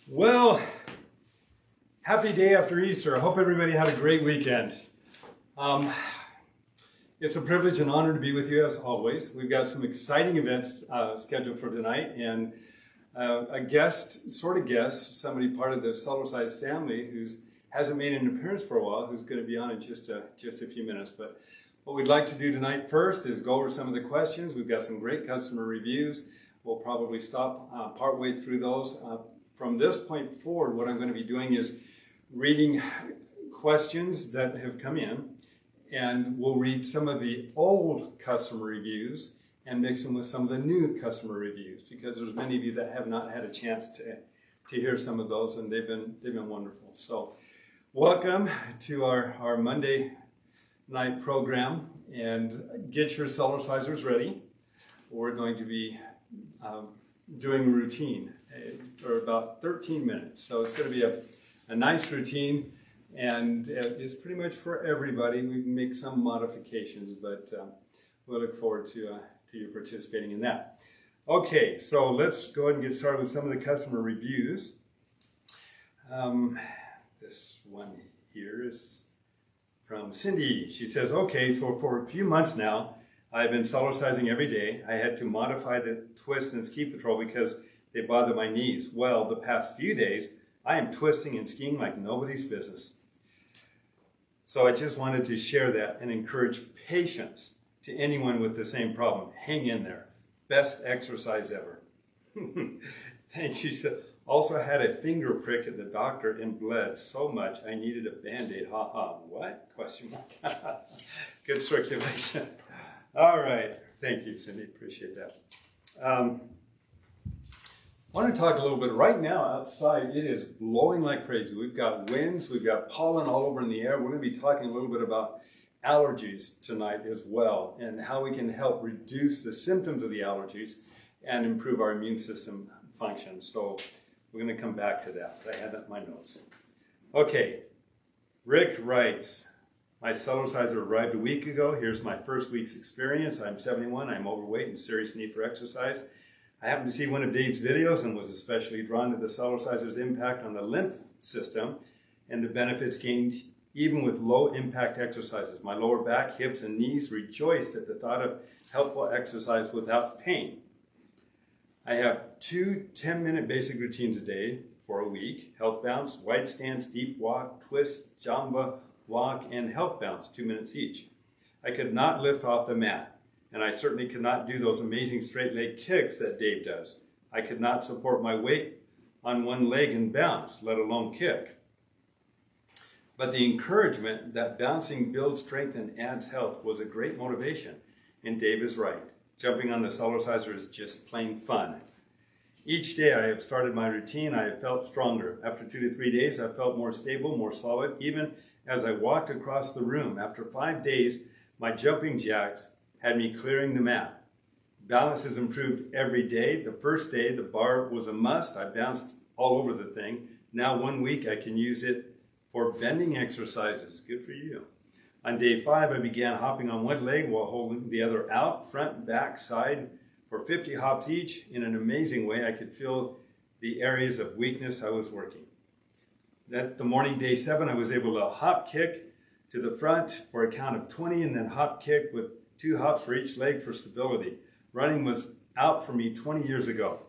Well, happy day after Easter. I hope everybody had a great weekend. It's a privilege and honor to be with you as always. We've got some exciting events scheduled for tonight, and a guest, somebody part of the Cellercise family who hasn't made an appearance for a while, who's going to be on in just a few minutes. But what we'd like to do tonight first is go over some of the questions. We've got some great customer reviews. We'll probably stop partway through those. From this point forward, what I'm going to be doing is reading questions that have come in, and we'll read some of the old customer reviews and mix them with some of the new customer reviews, because there's many of you that have not had a chance to hear some of those, and they've been wonderful. So welcome to our Monday night program, and get your Cellercisers ready. We're going to be doing a routine for about 13 minutes. So it's going to be a nice routine, and it's pretty much for everybody. We can make some modifications, but we'll look forward to you participating in that. Okay, so let's go ahead and get started with some of the customer reviews. This one here is from Cindy. She says, okay, so for a few months now, I've been Cellercising every day. I had to modify the twist and ski patrol because they bother my knees. Well, the past few days, I am twisting and skiing like nobody's business. So I just wanted to share that and encourage patience to anyone with the same problem. Hang in there. Best exercise ever. Thank you. So, also had a finger prick at the doctor and bled so much I needed a Band-Aid. Ha ha. What? Question mark. Good circulation. All right. Thank you, Cindy. Appreciate that. I want to talk a little bit. Right now outside, it is blowing like crazy. We've got winds, we've got pollen all over in the air. We're going to be talking a little bit about allergies tonight as well, and how we can help reduce the symptoms of the allergies and improve our immune system function. So we're going to come back to that. I had that in my notes. Okay, Rick writes, my Cellerciser arrived a week ago. Here's my first week's experience. I'm 71, I'm overweight and serious need for exercise. I happened to see one of Dave's videos and was especially drawn to the Cellerciser's impact on the lymph system and the benefits gained even with low impact exercises. My lower back, hips, and knees rejoiced at the thought of helpful exercise without pain. I have 2 10-minute basic routines a day for a week: health bounce, wide stance, deep walk, twist, jamba, walk, and health bounce, 2 minutes each. I could not lift off the mat, and I certainly could not do those amazing straight leg kicks that Dave does. I could not support my weight on one leg and bounce, let alone kick. But the encouragement that bouncing builds strength and adds health was a great motivation, and Dave is right. Jumping on the Cellerciser is just plain fun. Each day I have started my routine, I have felt stronger. After 2 to 3 days, I felt more stable, more solid, even as I walked across the room. After 5 days, my jumping jacks had me clearing the mat. Balance has improved every day. The first day, the bar was a must. I bounced all over the thing. Now 1 week, I can use it for bending exercises. Good for you. On day 5, I began hopping on one leg while holding the other out, front, back, side, for 50 hops each. In an amazing way, I could feel the areas of weakness I was working. At the morning, day 7, I was able to hop kick to the front for a count of 20, and then hop kick with 2 hops for each leg for stability. Running was out for me 20 years ago.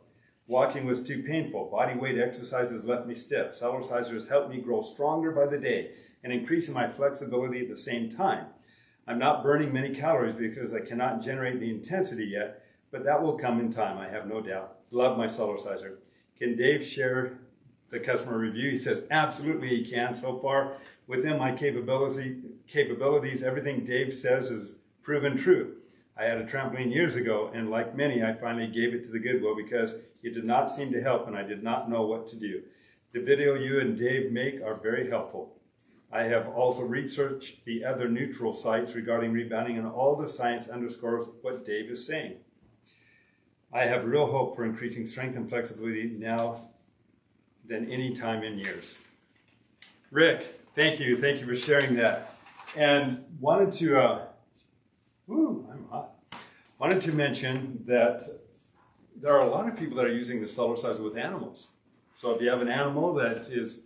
Walking was too painful. Body weight exercises left me stiff. Cellerciser has helped me grow stronger by the day and increasing my flexibility at the same time. I'm not burning many calories because I cannot generate the intensity yet, but that will come in time, I have no doubt. Love my Cellerciser. Can Dave share the customer review? He says, absolutely he can. So far, within my capabilities, everything Dave says is proven true. I had a trampoline years ago, and like many, I finally gave it to the Goodwill because it did not seem to help and I did not know what to do. The video you and Dave make are very helpful. I have also researched the other neutral sites regarding rebounding, and all the science underscores what Dave is saying. I have real hope for increasing strength and flexibility now than any time in years. Rick, thank you. Thank you for sharing that. And wanted to mention that there are a lot of people that are using the Cellerciser with animals. So if you have an animal that is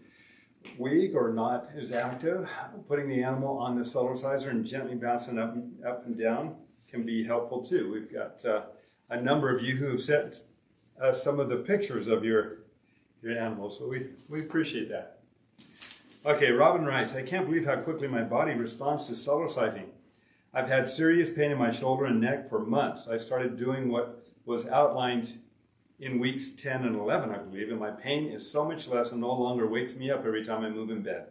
weak or not as active, putting the animal on the Cellerciser and gently bouncing up and down can be helpful too. We've got a number of you who have sent us some of the pictures of your animals, so we appreciate that. Okay, Robin writes, I can't believe how quickly my body responds to Cellercising. I've had serious pain in my shoulder and neck for months. I started doing what was outlined in weeks 10 and 11, I believe, and my pain is so much less and no longer wakes me up every time I move in bed.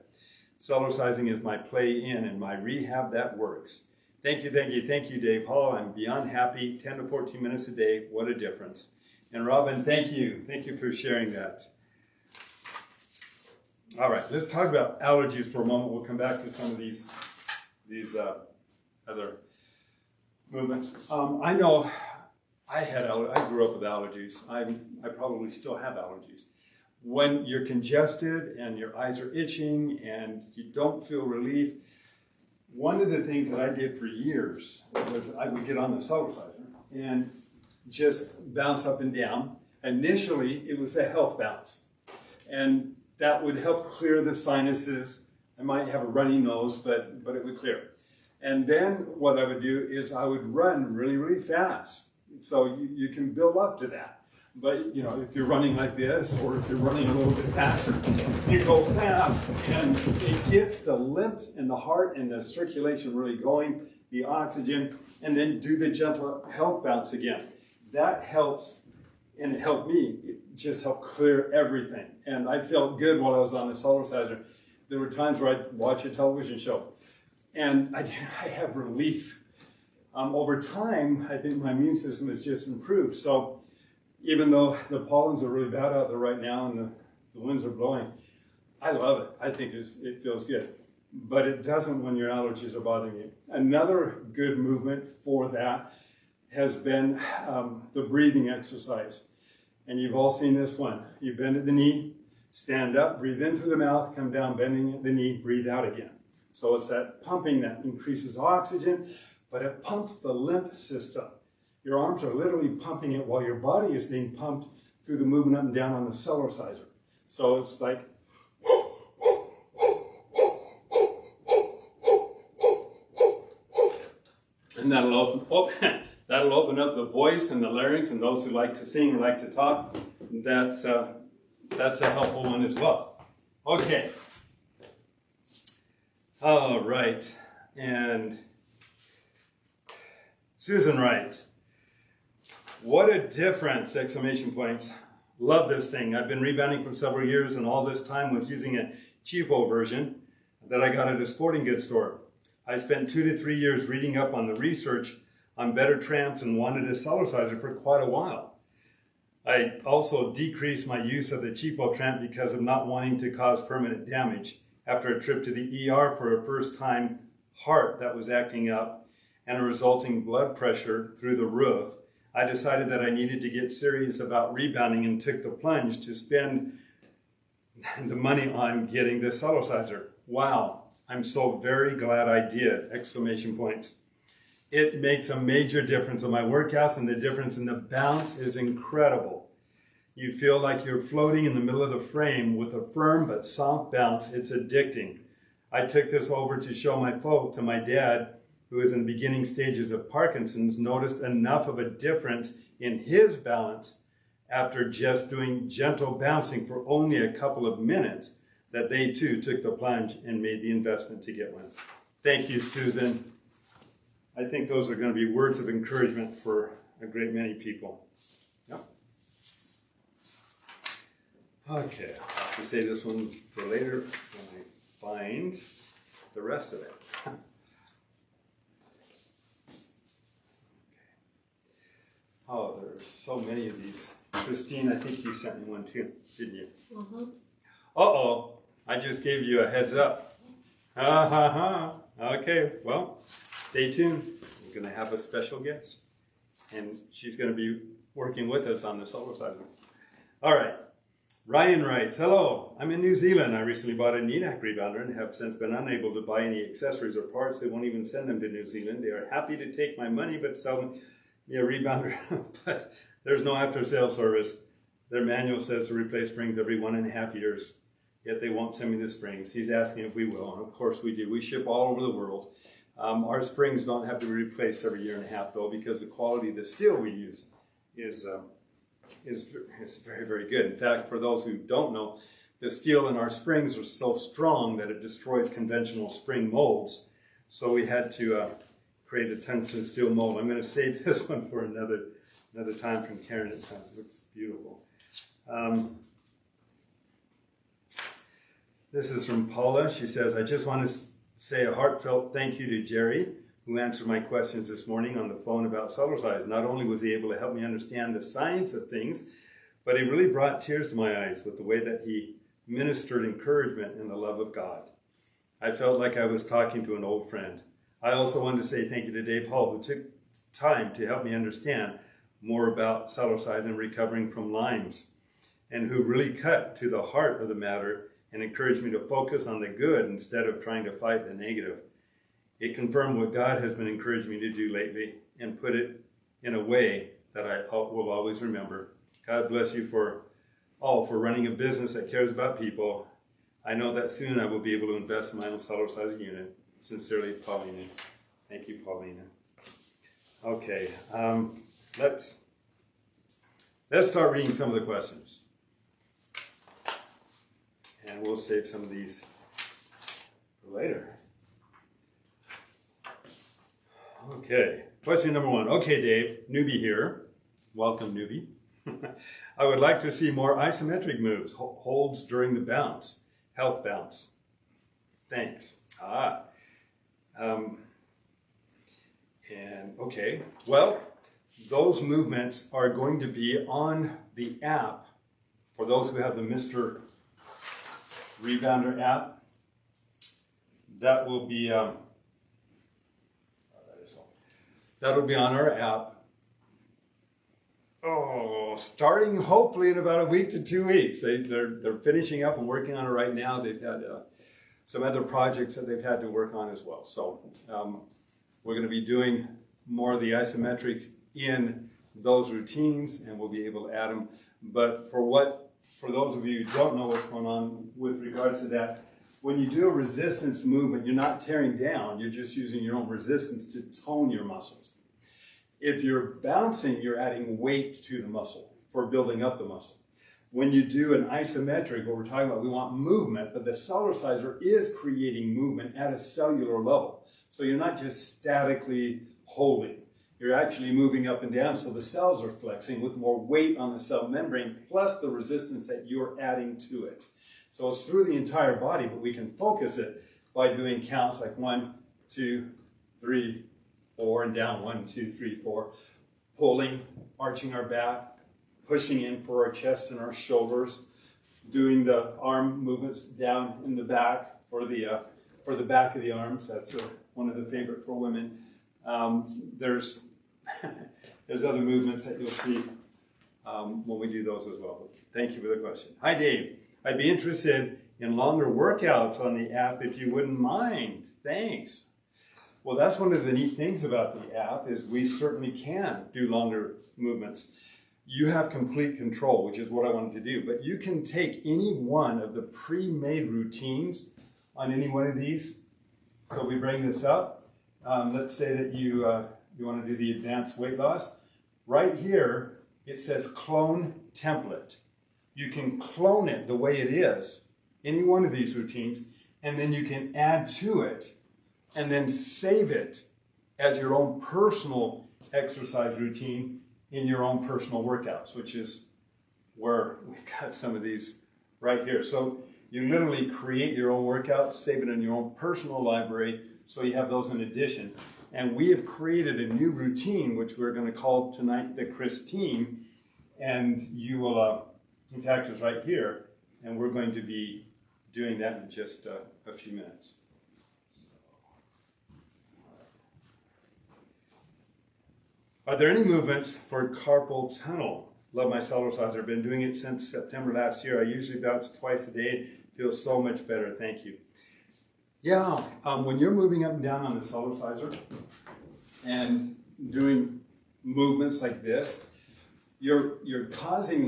Cellercising is my play in and my rehab that works. Thank you, Dave Hall. I'm beyond happy. 10 to 14 minutes a day. What a difference. And Robin, thank you. Thank you for sharing that. All right, let's talk about allergies for a moment. We'll come back to some of these other movements. I know I grew up with allergies. I probably still have allergies. When you're congested and your eyes are itching and you don't feel relief, one of the things that I did for years was I would get on the Cellerciser and just bounce up and down. Initially, it was a health bounce, and that would help clear the sinuses. I might have a runny nose, but it would clear. And then what I would do is I would run really, really fast. So you can build up to that. But if you're running like this, or if you're running a little bit faster, you go fast, and it gets the limbs and the heart and the circulation really going, the oxygen, and then do the gentle health bounce again. That helps, and it helped me. It just helped clear everything. And I felt good while I was on the Cellerciser. There were times where I'd watch a television show, and I have relief. Over time, I think my immune system has just improved. So even though the pollens are really bad out there right now and the winds are blowing, I love it. I think it feels good. But it doesn't when your allergies are bothering you. Another good movement for that has been the breathing exercise. And you've all seen this one. You bend at the knee, stand up, breathe in through the mouth, come down, bending at the knee, breathe out again. So it's that pumping that increases oxygen, but it pumps the lymph system. Your arms are literally pumping it while your body is being pumped through the movement up and down on the Cellerciser. So it's like, and that'll open up the voice and the larynx, and those who like to sing and like to talk, that's a helpful one as well. Okay. All right. And Susan writes, what a difference! Exclamation points. Love this thing. I've been rebounding for several years, and all this time was using a cheapo version that I got at a sporting goods store. I spent 2 to 3 years reading up on the research on better tramps and wanted a Cellerciser for quite a while. I also decreased my use of the cheapo tramp because of not wanting to cause permanent damage after a trip to the ER for a first-time heart that was acting up and a resulting blood pressure through the roof. I decided that I needed to get serious about rebounding and took the plunge to spend the money on getting the Cellerciser. Wow, I'm so very glad I did! Exclamation points. It makes a major difference in my workouts, and the difference in the bounce is incredible. You feel like you're floating in the middle of the frame with a firm but soft bounce. It's addicting. I took this over to show my folks, and my dad, who is in the beginning stages of Parkinson's, noticed enough of a difference in his balance after just doing gentle bouncing for only a couple of minutes that they too took the plunge and made the investment to get one. Thank you, Susan. I think those are going to be words of encouragement for a great many people. Yep. Okay, I'll have to save this one for later when I find the rest of it. Oh, there's so many of these. Christine, I think you sent me one too, didn't you? Mm-hmm. Uh-oh, I just gave you a heads up. Okay, well, stay tuned. We're going to have a special guest, and she's going to be working with us on the Cellerciser. All right, Ryan writes, hello, I'm in New Zealand. I recently bought a Nenak rebounder and have since been unable to buy any accessories or parts. They won't even send them to New Zealand. They are happy to take my money, but sell me a rebounder, but there's no after-sale service. Their manual says to replace springs every 1.5 years, yet they won't send me the springs. He's asking if we will, and of course we do. We ship all over the world. Our springs don't have to be replaced every 1.5 years, though, because the quality of the steel we use is very, very good. In fact, for those who don't know, the steel in our springs are so strong that it destroys conventional spring molds. So we had to create a tungsten steel mold. I'm going to save this one for another time from Karen. It looks beautiful. This is from Paula. She says, I just want to say a heartfelt thank you to Jerry, who answered my questions this morning on the phone about Cellercise. Not only was he able to help me understand the science of things, but he really brought tears to my eyes with the way that he ministered encouragement in the love of God. I felt like I was talking to an old friend. I also wanted to say thank you to Dave Hall, who took time to help me understand more about Cellercise and recovering from Lyme's, and who really cut to the heart of the matter and encouraged me to focus on the good instead of trying to fight the negative. It confirmed what God has been encouraging me to do lately and put it in a way that I will always remember. God bless you for running a business that cares about people. I know that soon I will be able to invest in my own Cellerciser unit. Sincerely, Paulina. Thank you, Paulina. Okay, let's start reading some of the questions. And we'll save some of these for later. Okay, question number 1. Okay, Dave, newbie here. Welcome, newbie. I would like to see more isometric moves, holds during the bounce, health bounce. Thanks. And okay, well, those movements are going to be on the app for those who have the Mr. Rebounder app. That will be that'll be on our app. Starting hopefully in about a week to 2 weeks. They're finishing up and working on it right now. They've had some other projects that they've had to work on as well. So we're going to be doing more of the isometrics in those routines, and we'll be able to add them. But for those of you who don't know what's going on with regards to that, when you do a resistance movement, you're not tearing down, you're just using your own resistance to tone your muscles. If you're bouncing, you're adding weight to the muscle for building up the muscle. When you do an isometric, what we're talking about, we want movement, but the Cellerciser is creating movement at a cellular level. So you're not just statically holding. You're actually moving up and down, so the cells are flexing with more weight on the cell membrane, plus the resistance that you're adding to it. So it's through the entire body, but we can focus it by doing counts like 1, 2, 3, 4, and down 1, 2, 3, 4. Pulling, arching our back, pushing in for our chest and our shoulders, doing the arm movements down in the back for the back of the arms. That's one of the favorite for women. There's other movements that you'll see when we do those as well. But thank you for the question. Hi, Dave. I'd be interested in longer workouts on the app if you wouldn't mind. Thanks. Well, that's one of the neat things about the app is we certainly can do longer movements. You have complete control, which is what I wanted to do. But you can take any one of the pre-made routines on any one of these. So we bring this up. Let's say that you want to do the advanced weight loss. Right here, it says clone template. You can clone it the way it is, any one of these routines, and then you can add to it and then save it as your own personal exercise routine in your own personal workouts, which is where we've got some of these right here. So you literally create your own workouts, save it in your own personal library, so you have those in addition. And we have created a new routine, which we're going to call tonight the Christine, and you will, in fact, it's right here, and we're going to be doing that in just a few minutes. Are there any movements for carpal tunnel? Love my Cellerciser. I've been doing it since September last year. I usually bounce twice a day. Feels so much better. Thank you. Yeah, when you're moving up and down on the Cellerciser and doing movements like this, you're causing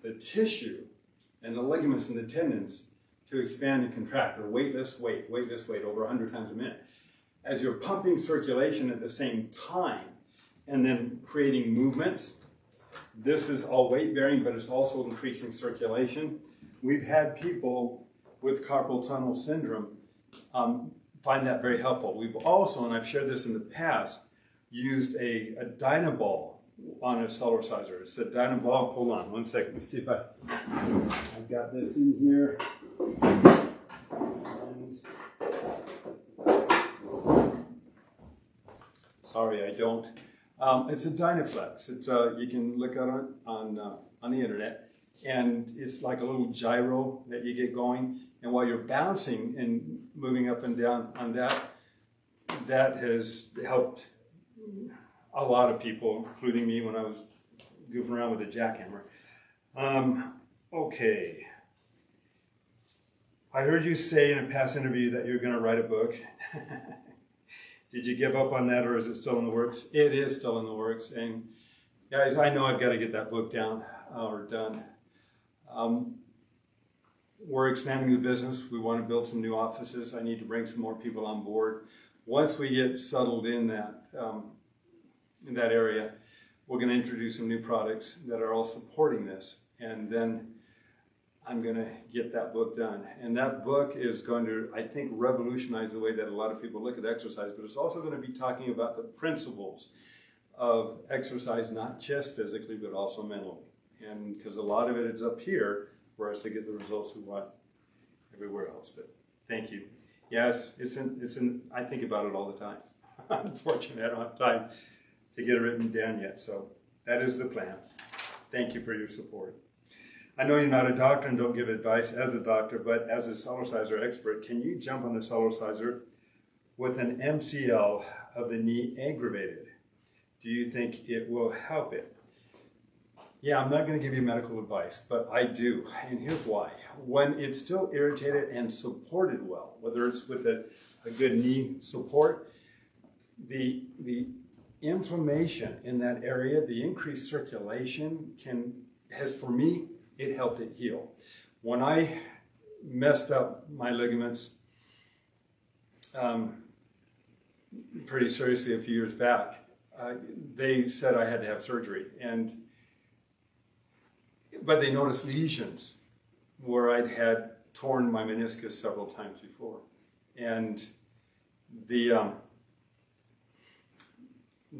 the tissue and the ligaments and the tendons to expand and contract, or weightless weight over 100 times a minute. As you're pumping circulation at the same time and then creating movements, this is all weight bearing, but it's also increasing circulation. We've had people with carpal tunnel syndrome find that very helpful. We've also, and I've shared this in the past, used a Dynaball on a Cellerciser. It's a Dynaball. Hold on one second. Let me see if I've got this in here. And, sorry, I don't. It's a Dynaflex. It's you can look at it on the internet, and it's like a little gyro that you get going. And while you're bouncing and moving up and down on that, that has helped a lot of people, including me when I was goofing around with a jackhammer. Okay. I heard you say in a past interview that you're going to write a book. Did you give up on that, or is it still in the works? It is still in the works. And guys, I know I've got to get that book down or done. We're expanding the business. We want to build some new offices. I need to bring some more people on board. Once we get settled in that area, we're going to introduce some new products that are all supporting this. And then I'm going to get that book done. And that book is going to, I think, revolutionize the way that a lot of people look at exercise, but it's also going to be talking about the principles of exercise, not just physically, but also mentally. And because a lot of it is up here for us to get the results we want everywhere else. But thank you. Yes, I think about it all the time. Unfortunately, I don't have time to get it written down yet. So that is the plan. Thank you for your support. I know you're not a doctor and don't give advice as a doctor, but as a Cellerciser expert, can you jump on the Cellerciser with an MCL of the knee aggravated? Do you think it will help it? Yeah, I'm not going to give you medical advice, but I do, and here's why. When it's still irritated and supported well, whether it's with a good knee support, the inflammation in that area, the increased circulation has, for me, it helped it heal. When I messed up my ligaments pretty seriously a few years back, they said I had to have surgery, but they noticed lesions where I'd had torn my meniscus several times before. And they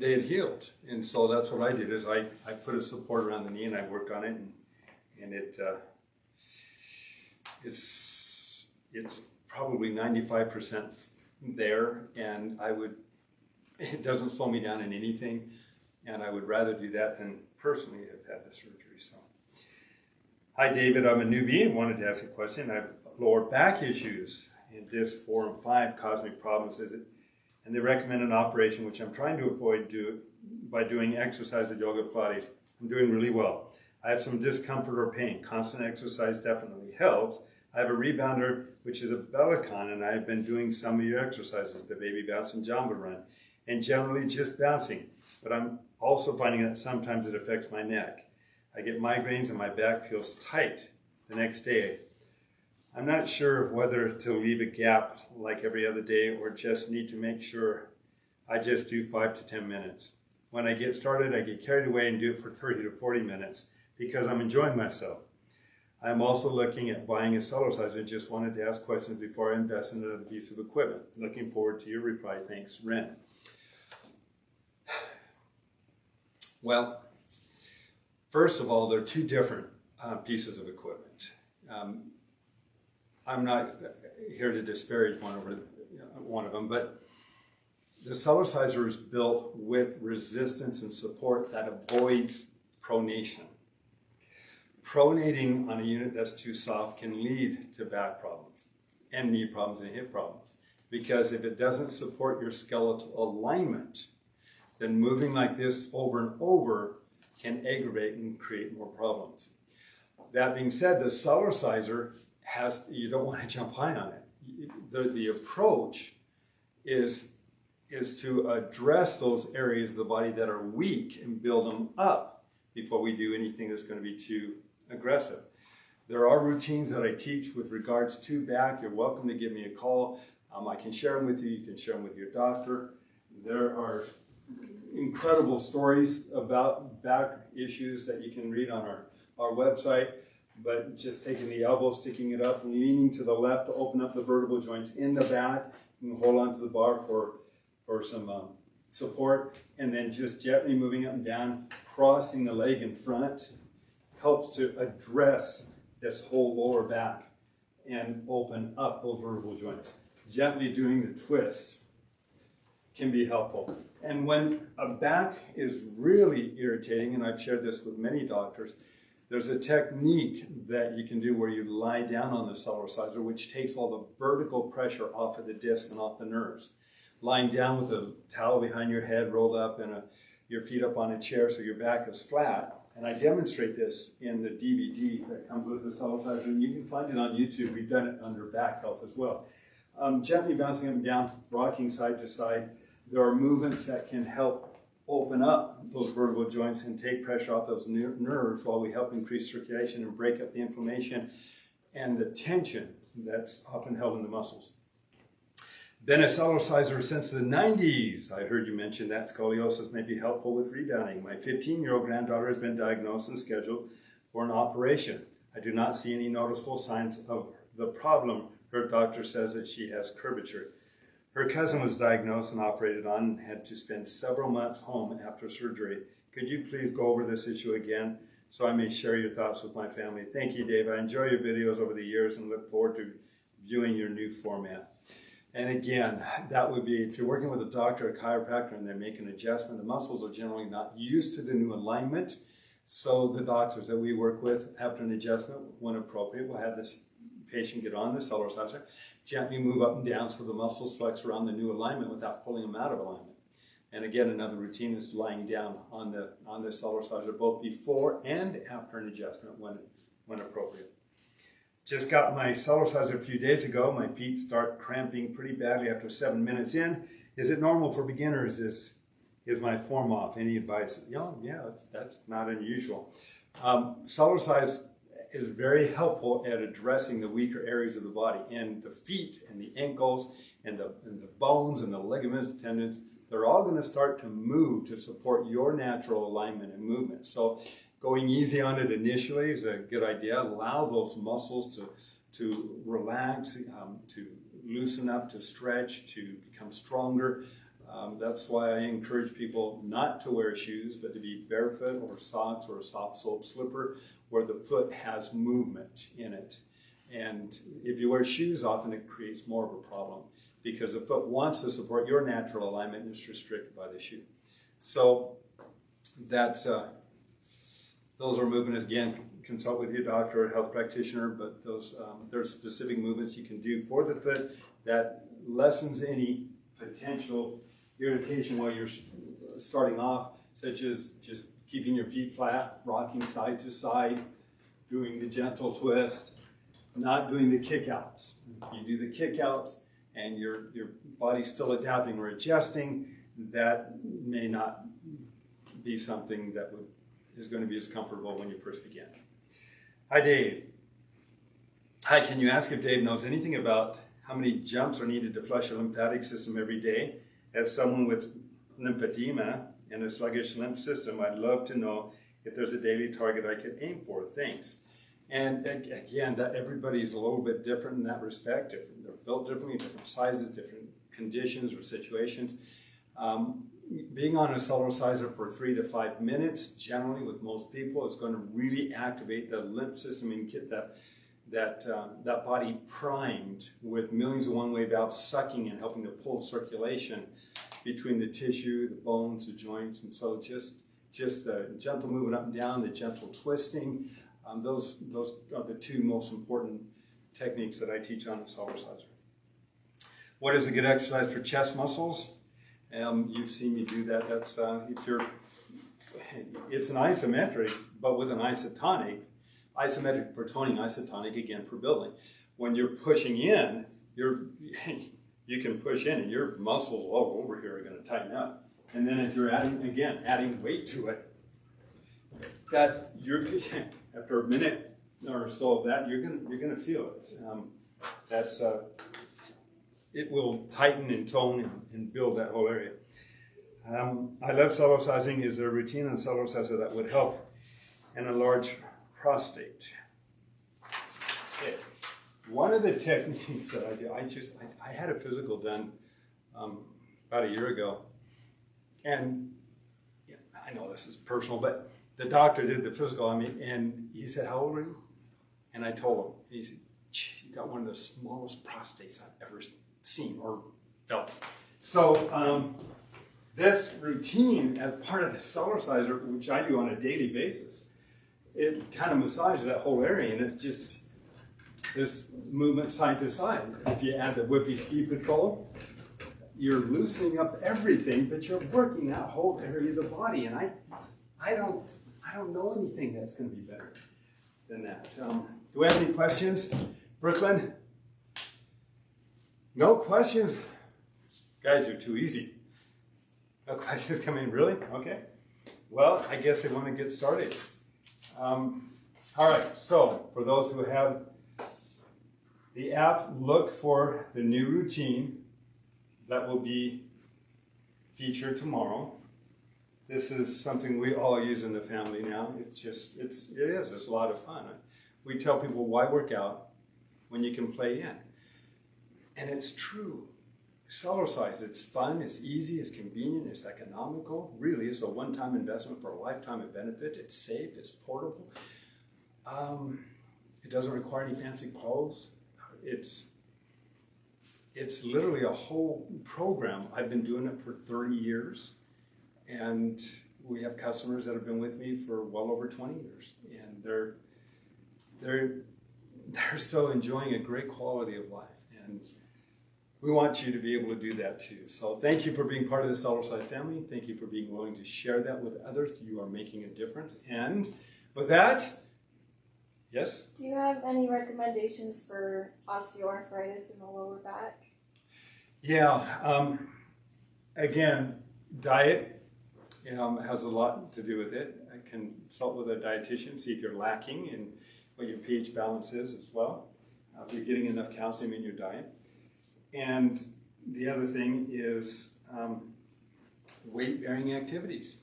had healed. And so that's what I did, is I put a support around the knee and I worked on it, and it's probably 95% there, and it doesn't slow me down in anything, and I would rather do that than personally have had the surgery. So, hi David, I'm a newbie and wanted to ask a question. I have lower back issues, and disc 4 and 5 cause me problems. And they recommend an operation, which I'm trying to avoid by doing exercise at yoga Pilates. I'm doing really well. I have some discomfort or pain. Constant exercise definitely helps. I have a rebounder, which is a Bellicon, and I've been doing some of your exercises, the baby bounce and Jamba run, and generally just bouncing. But I'm also finding that sometimes it affects my neck. I get migraines and my back feels tight the next day. I'm not sure whether to leave a gap like every other day or just need to make sure I just do 5 to 10 minutes. When I get started, I get carried away and do it for 30 to 40 minutes because I'm enjoying myself. I'm also looking at buying a Cellerciser. Just wanted to ask questions before I invest in another piece of equipment. Looking forward to your reply. Thanks, Ren. Well, first of all, there are two different pieces of equipment. I'm not here to disparage one of them, but the Cellerciser is built with resistance and support that avoids pronation. Pronating on a unit that's too soft can lead to back problems and knee problems and hip problems, because if it doesn't support your skeletal alignment, then moving like this over and over can aggravate and create more problems. That being said, the Cellerciser you don't want to jump high on it. The approach is to address those areas of the body that are weak and build them up before we do anything that's going to be too aggressive. There are routines that I teach with regards to back. You're welcome to give me a call. I can share them with you. You can share them with your doctor. There are incredible stories about back issues that you can read on our website. But just taking the elbow, sticking it up, leaning to the left to open up the vertebral joints in the back. You can hold on to the bar for some support, and then just gently moving up and down, crossing the leg in front, helps to address this whole lower back and open up those vertebral joints. Gently doing the twist can be helpful. And when a back is really irritating, and I've shared this with many doctors, there's a technique that you can do where you lie down on the Cellerciser, which takes all the vertical pressure off of the disc and off the nerves. Lying down with a towel behind your head, rolled up, and your feet up on a chair so your back is flat. And I demonstrate this in the DVD that comes with the Cellerciser, and you can find it on YouTube. We've done it under back health as well. Gently bouncing up and down, rocking side to side. There are movements that can help open up those vertebral joints and take pressure off those nerves while we help increase circulation and break up the inflammation and the tension that's often held in the muscles. Been a Cellerciser since the 90s. I heard you mention that scoliosis may be helpful with rebounding. My 15-year-old granddaughter has been diagnosed and scheduled for an operation. I do not see any noticeable signs of the problem. Her doctor says that she has curvature. Her cousin was diagnosed and operated on and had to spend several months home after surgery. Could you please go over this issue again so I may share your thoughts with my family? Thank you, Dave. I enjoy your videos over the years and look forward to viewing your new format. And again, that would be if you're working with a doctor, a chiropractor, and they make an adjustment, the muscles are generally not used to the new alignment. So the doctors that we work with after an adjustment, when appropriate, will have this patient get on the Cellerciser, gently move up and down so the muscles flex around the new alignment without pulling them out of alignment. And again, another routine is lying down on the Cellerciser both before and after an adjustment when appropriate. Just got my Cellerciser a few days ago. My feet start cramping pretty badly after 7 minutes in. Is it normal for beginners? Is my form off? Any advice? Yeah, that's not unusual. Cellercise is very helpful at addressing the weaker areas of the body, and the feet and the ankles and the bones and the ligaments, tendons. They're all going to start to move to support your natural alignment and movement. So going easy on it initially is a good idea. Allow those muscles to relax, to loosen up, to stretch, to become stronger. That's why I encourage people not to wear shoes, but to be barefoot or socks or a soft sole slipper where the foot has movement in it. And if you wear shoes, often it creates more of a problem because the foot wants to support your natural alignment and it's restricted by the shoe. So that's those are movements. Again, consult with your doctor or health practitioner, but there's specific movements you can do for the foot that lessens any potential irritation while you're starting off, such as just keeping your feet flat, rocking side to side, doing the gentle twist, not doing the kickouts. You do the kickouts and your body's still adapting or adjusting, that may not be something that is going to be as comfortable when you first begin. Hi, Dave. Hi, can you ask if Dave knows anything about how many jumps are needed to flush a lymphatic system every day? As someone with lymphedema and a sluggish lymph system, I'd love to know if there's a daily target I could aim for. Thanks. And again, that everybody is a little bit different in that respect. They're built differently, different sizes, different conditions or situations. Being on a Cellerciser for 3 to 5 minutes, generally with most people, is going to really activate the lymph system and get that body primed with millions of one-way valves sucking and helping to pull circulation between the tissue, the bones, the joints. And so just the gentle moving up and down, the gentle twisting, those are the two most important techniques that I teach on the Cellerciser. What is a good exercise for chest muscles? You've seen me do that. That's it's an isometric, but with an isotonic. Isometric for toning, isotonic again for building. When you're pushing in, you can push in and your muscles all over here are going to tighten up. And then if you're adding weight to it, that after a minute or so of that, you're gonna feel it. It will tighten and tone and build that whole area. I love Cellercising. Is there a routine on Cellerciser that would help an enlarged prostate? Okay. One of the techniques that I do, I had a physical done about a year ago, and I know this is personal, but the doctor did the physical on me, and he said, "How old are you?" And I told him, he said, "Geez, you got one of the smallest prostates I've ever seen or felt." So this routine, as part of the Cellerciser, which I do on a daily basis, it kind of massages that whole area, and it's just this movement side to side. If you add the whippy ski patrol, you're loosening up everything, but you're working that whole area of the body. And I don't know anything that's going to be better than that. Do we have any questions, Brooklyn? No questions? Guys, you're too easy. No questions coming, really? Okay. Well, I guess I want to get started. All right, so for those who have the app, look for the new routine that will be featured tomorrow. This is something we all use in the family now. It's a lot of fun. We tell people, why work out when you can play in? And it's true. Cellercise, it's fun, it's easy, it's convenient, it's economical. Really, it's a one-time investment for a lifetime of benefit. It's safe, it's portable. It doesn't require any fancy clothes. It's literally a whole program. I've been doing it for 30 years, and we have customers that have been with me for well over 20 years, and they're still enjoying a great quality of life, and we want you to be able to do that too. So thank you for being part of the Cellercise family. Thank you for being willing to share that with others. You are making a difference. And with that, yes? Do you have any recommendations for osteoarthritis in the lower back? Yeah. Again, diet has a lot to do with it. I can consult with a dietitian, see if you're lacking in what your pH balance is as well. If you're getting enough calcium in your diet. And the other thing is weight-bearing activities.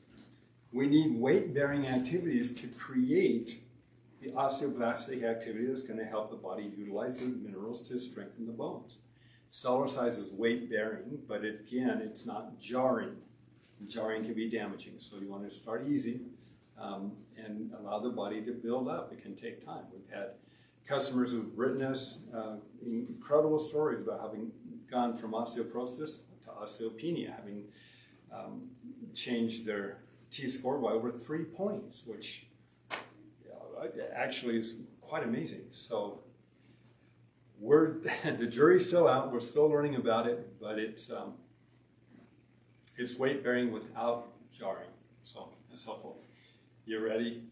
We need weight-bearing activities to create the osteoblastic activity that's going to help the body utilize the minerals to strengthen the bones. Cellercise is weight-bearing, but again, it's not jarring. Jarring can be damaging, so you want to start easy and allow the body to build up. It can take time. We've had customers who've written us incredible stories about having gone from osteoporosis to osteopenia, having changed their T-score by over 3 points, which actually is quite amazing. So the jury's still out. We're still learning about it, but it's weight bearing without jarring. So it's helpful. You ready?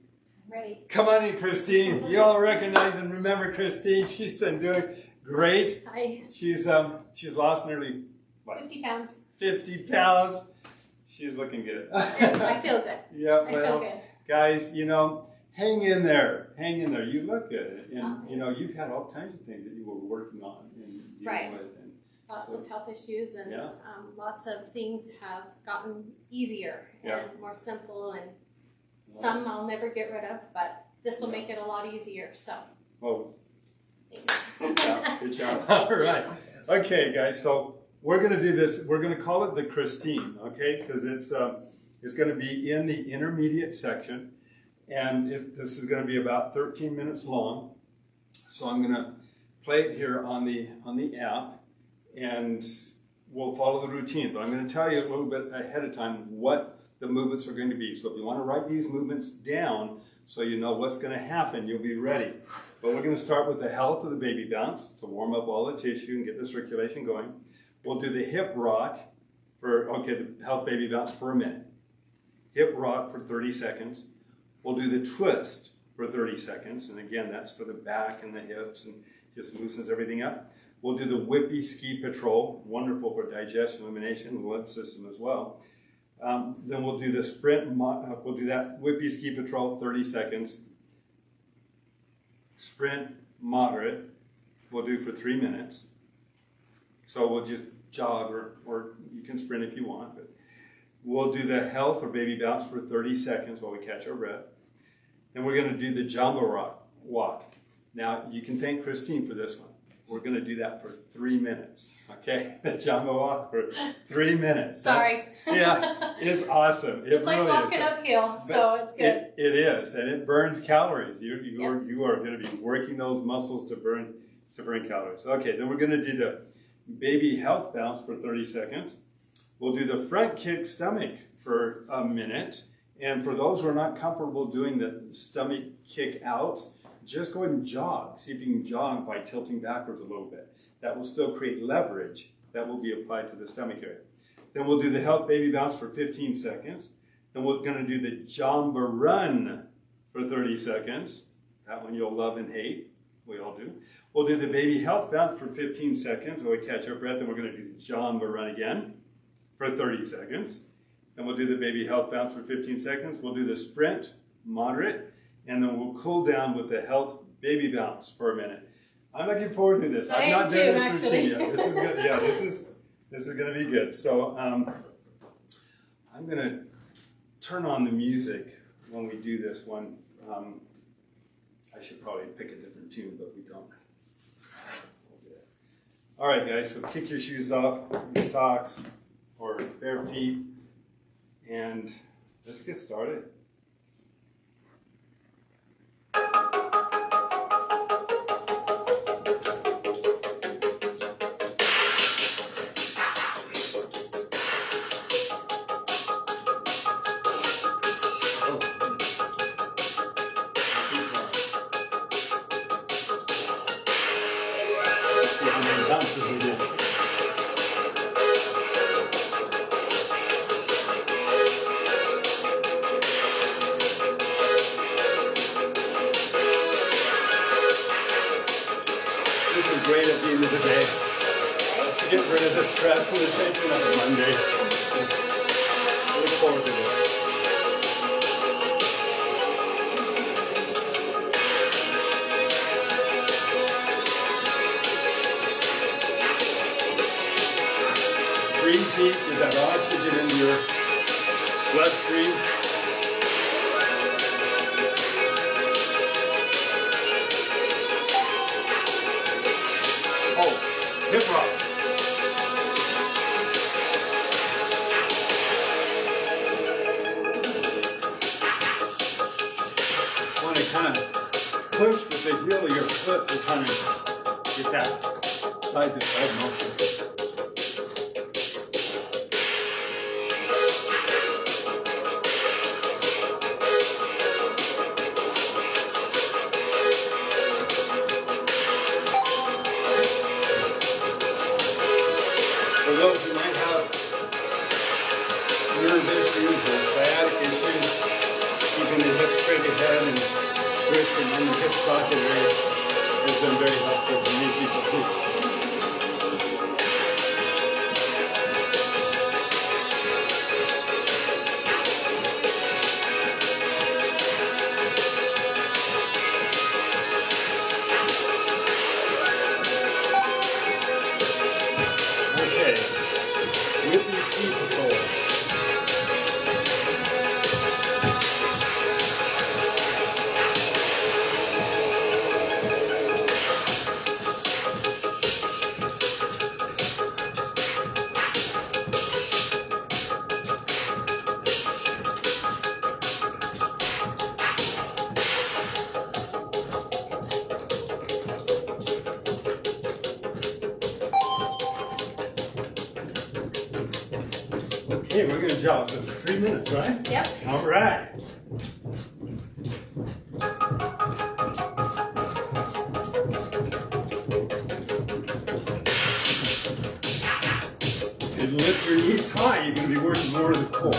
Ready. Come on in, Christine. You all recognize and remember Christine. She's been doing great. Hi. She's lost nearly, what? 50 pounds. 50 pounds. She's looking good. I feel good. Yeah, I feel good. Guys, hang in there. Hang in there. You look good. And, you've had all kinds of things that you were working on and dealing with. And lots of health issues, and lots of things have gotten easier and more simple, and some I'll never get rid of, but this will make it a lot easier. So. Well, good job. Good job. All right. Okay, guys. So we're going to do this. We're going to call it the Christine, okay? Because it's going to be in the intermediate section, and this is going to be about 13 minutes long. So I'm going to play it here on the app, and we'll follow the routine. But I'm going to tell you a little bit ahead of time what the movements are going to be. So if you want to write these movements down so you know what's going to happen, you'll be ready. But we're going to start with the health of the baby bounce to warm up all the tissue and get the circulation going. We'll do the hip rock the health baby bounce for a minute. Hip rock for 30 seconds. We'll do the twist for 30 seconds. And again, that's for the back and the hips and just loosens everything up. We'll do the whippy ski patrol, wonderful for digestion, elimination, and the lymph system as well. Then we'll do the sprint, we'll do that whippy ski patrol, 30 seconds. sprint, moderate, we'll do for 3 minutes. So we'll just jog, or you can sprint if you want, but we'll do the health or baby bounce for 30 seconds while we catch our breath. Then we're going to do the jumbo walk. Now, you can thank Christine for this one. We're going to do that for 3 minutes, okay? The jumbo walk for 3 minutes. Sorry. Yeah, it's awesome. It's like walking uphill, so it's good. It is, and it burns calories. You are going to be working those muscles to burn calories. Okay, then we're going to do the baby health bounce for 30 seconds. We'll do the front kick stomach for a minute. And for those who are not comfortable doing the stomach kick out, just go ahead and jog. See if you can jog by tilting backwards a little bit. That will still create leverage that will be applied to the stomach area. Then we'll do the health baby bounce for 15 seconds. Then we're going to do the jamba run for 30 seconds. That one you'll love and hate. We all do. We'll do the baby health bounce for 15 seconds while we catch our breath. Then we're going to do the jamba run again for 30 seconds. Then we'll do the baby health bounce for 15 seconds. We'll do the sprint, moderate, and then we'll cool down with the health baby bounce for a minute. I'm looking forward to this. I've not done this routine yet. This is good. Yeah, this is going to be good. So I'm going to turn on the music when we do this one. I should probably pick a different tune, but we don't. All right, guys. So kick your shoes off, your socks, or bare feet, and let's get started. Great at the end of the day. To get rid of the stress and the tension of a Monday. I look forward to this. Breathe deep, get that oxygen into your bloodstream. Hip rock. Want to kind of push with the heel of your foot to kind of get that side to side motion. For those who might have nerve issues or sciatic issues, keeping the hips straight ahead and twisting in the hip socket area has been very helpful for many people too. Okay, we're going to jog for 3 minutes, right? Yep. All right. If you lift your knees high, you're going to be working more of the core.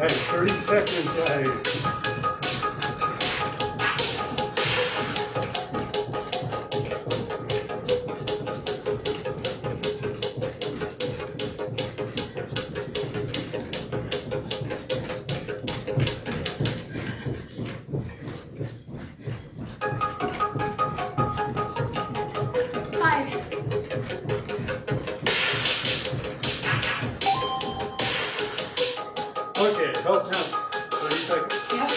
right, 30 seconds, guys. Okay, health counts. 30 seconds. Yep.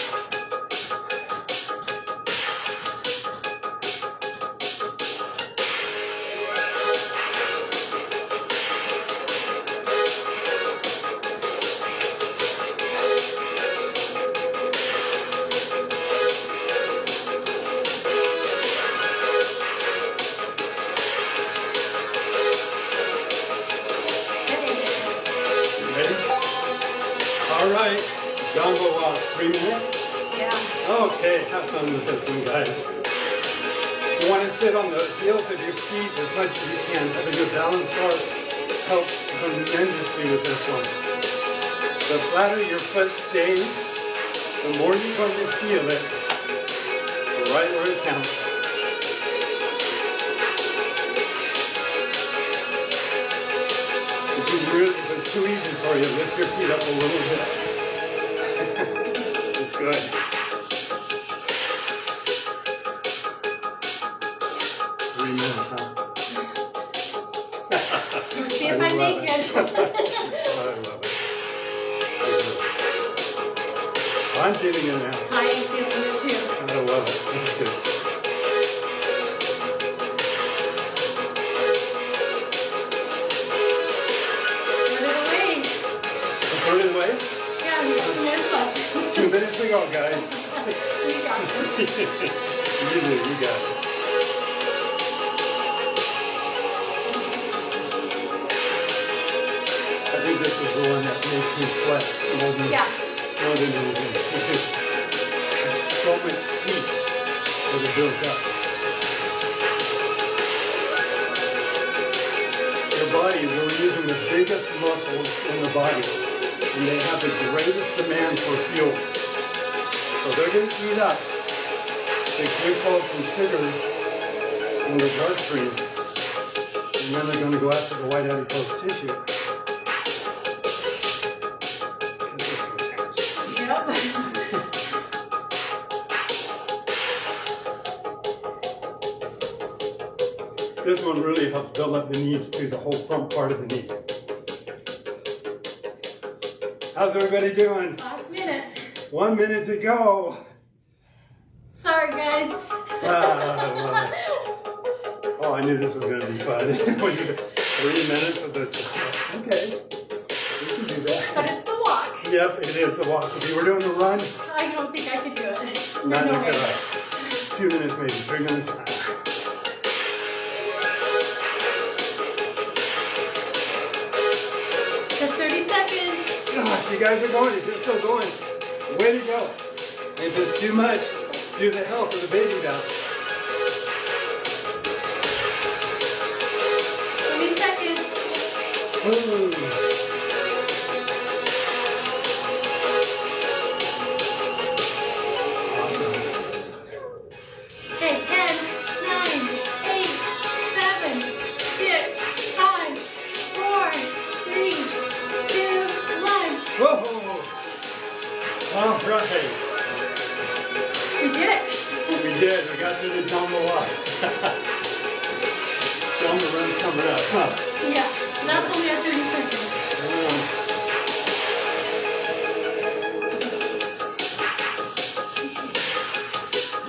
Ready? All right. Jumbo walk, 3 minutes. Yeah. Okay, have fun with this one, guys. You want to sit on the heels of your feet as much as you can. Having your balance bar helps tremendously with this one. The flatter your foot stays, the more you're going to feel it, right where it counts. If it's too easy for you, lift your feet up a little bit. It's good. 3 minutes, huh? Let's see if I make it. I love it. I'm feeling it now. I am feeling it too. I love it. It's good. Put it away? Yeah, we got 2 minutes left. 2 minutes to go, guys. We got this. You do, you got it. I think this is the one that makes me sweat more than anything. Because there's so much heat that it builds up. Your body, we're using the biggest muscles in the body. And they have the greatest demand for fuel. So they're going to eat up the glucose and sugars in the bloodstream, and then they're going to go after the white adipose tissue. This is intense. Yep. This one really helps build up the knees too, the whole front part of the knee. How's everybody doing? Last minute. 1 minute to go. Sorry, guys. I love it. Oh, I knew this was going to be fun. 3 minutes of the... Okay. We can do that. But it's the walk. Yep, it is the walk. If you were doing the run, I don't think I could do it. not No look way. at us. 2 minutes maybe, 3 minutes. Just 30 seconds. Gosh, you guys are going. If you're still going, way to go. If it's too much, do the health of the baby down. 20 seconds. Ooh. Awesome. Okay, 10, 9, 8, 7, 6, 5, 4, 3, 2, 1. Whoa. All right. We did it. We did. We got through the jumbo walk. Jumbo run's coming up, huh? Yeah, that's only at 30 seconds.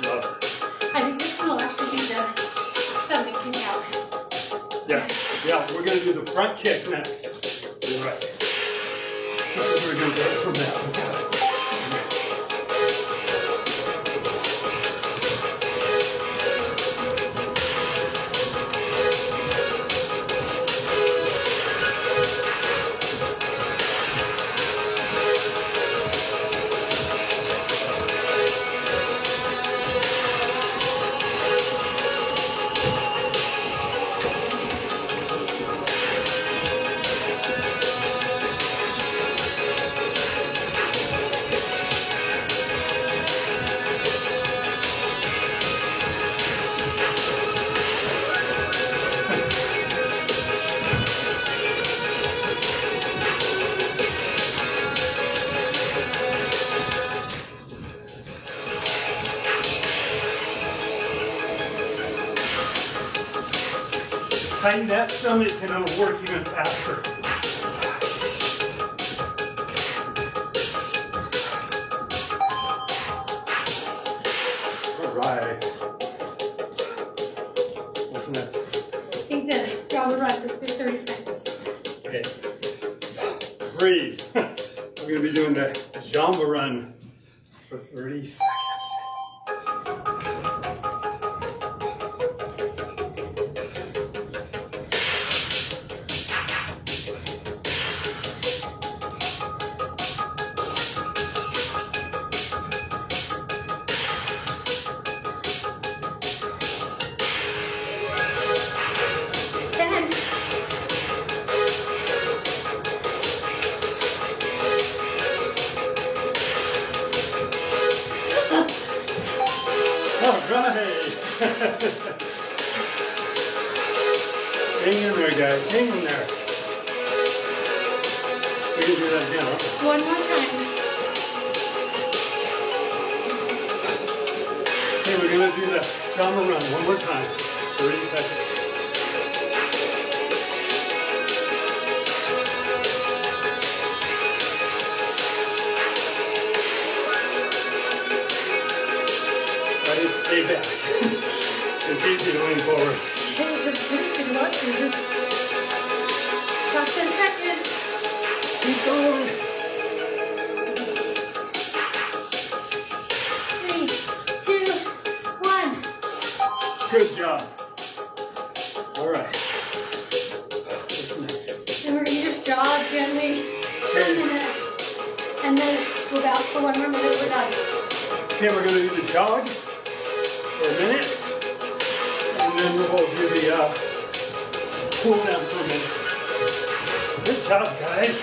Love it. I think this one will actually be the stomach kick out. Yes. Yeah, we're going to do the front kick next. You're right. This is where we're going to go from now. tighten that stomach and it'll work even faster. All right. What's next? I think the Java run for 30 seconds. Okay. Breathe. We're going to be doing the Java run for 30 seconds. Hang in there, guys. Hang in there. We can do that again, huh? One more time. Okay, we're going to do the Java run one more time. 30 seconds. Try to stay back. It's easy to lean forward. It was a pretty good one. Last 10 seconds. Keep going. 3, 2, 1. Good job. All right. What's next? And we're going to just jog gently for a minute. And then we'll bounce for 1 more minute. We're done. Okay, we're going to do the jog for a minute. And then we'll do the cool down for a minute. Good job, guys.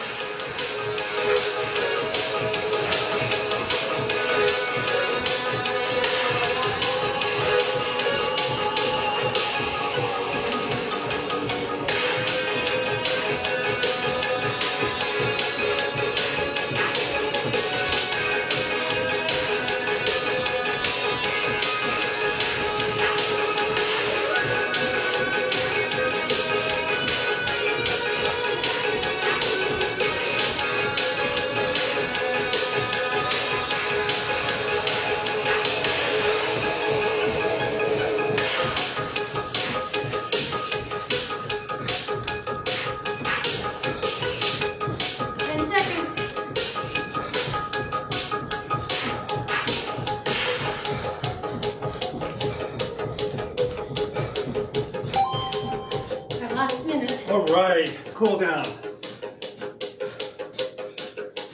All right, cool down.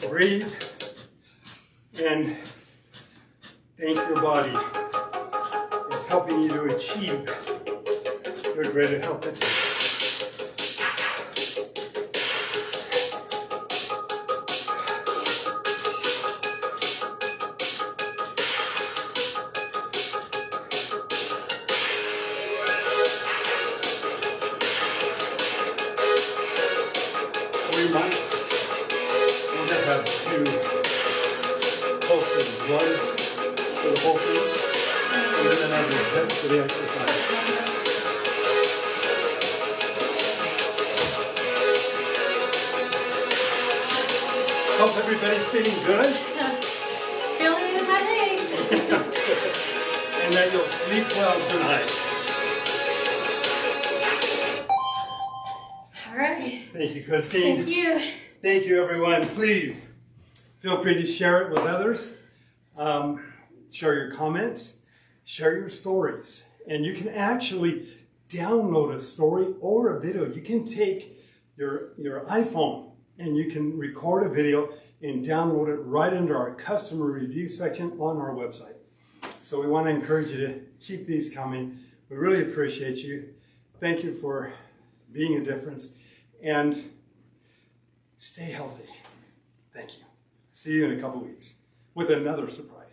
Breathe and thank your body. It's helping you to achieve your greater health. We might want to have 2 pulses, one for the whole thing, and then another just for the exercise. Hope everybody's feeling good. Feeling it in my legs. And that you'll sleep well tonight. All right. Thank you, Christine. Thank you. Thank you, everyone. Please feel free to share it with others. Share your comments. Share your stories. And you can actually download a story or a video. You can take your iPhone and you can record a video and download it right into our customer review section on our website. So we want to encourage you to keep these coming. We really appreciate you. Thank you for being a difference. And stay healthy. Thank you. See you in a couple weeks with another surprise.